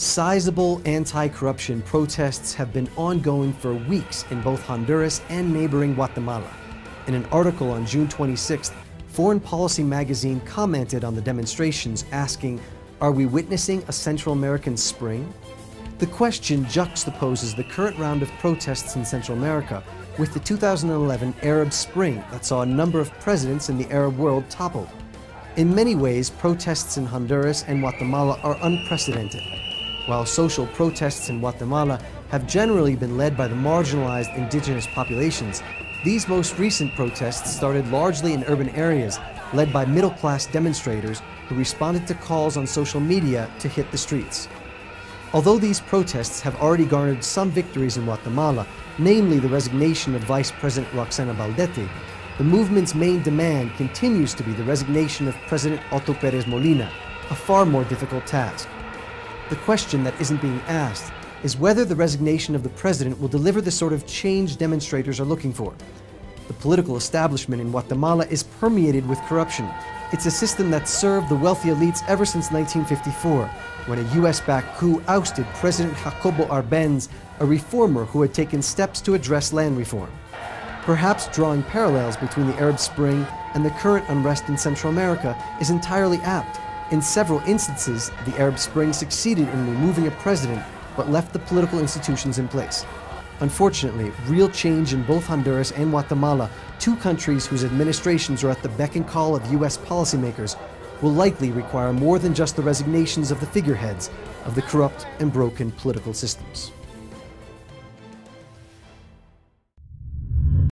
Sizable anti-corruption protests have been ongoing for weeks in both Honduras and neighboring Guatemala. In an article on June 26th, Foreign Policy magazine commented on the demonstrations, asking, "Are we witnessing a Central American spring?" The question juxtaposes the current round of protests in Central America with the 2011 Arab Spring that saw a number of presidents in the Arab world toppled. In many ways, protests in Honduras and Guatemala are unprecedented. While social protests in Guatemala have generally been led by the marginalized indigenous populations, these most recent protests started largely in urban areas, led by middle-class demonstrators who responded to calls on social media to hit the streets. Although these protests have already garnered some victories in Guatemala, namely the resignation of Vice President Roxana Baldete, the movement's main demand continues to be the resignation of President Otto Pérez Molina, a far more difficult task. The question that isn't being asked is whether the resignation of the president will deliver the sort of change demonstrators are looking for. The political establishment in Guatemala is permeated with corruption. It's a system that served the wealthy elites ever since 1954, when a US-backed coup ousted President Jacobo Arbenz, a reformer who had taken steps to address land reform. Perhaps drawing parallels between the Arab Spring and the current unrest in Central America is entirely apt. In several instances, the Arab Spring succeeded in removing a president but left the political institutions in place. Unfortunately, real change in both Honduras and Guatemala, two countries whose administrations are at the beck and call of US policymakers, will likely require more than just the resignations of the figureheads of the corrupt and broken political systems.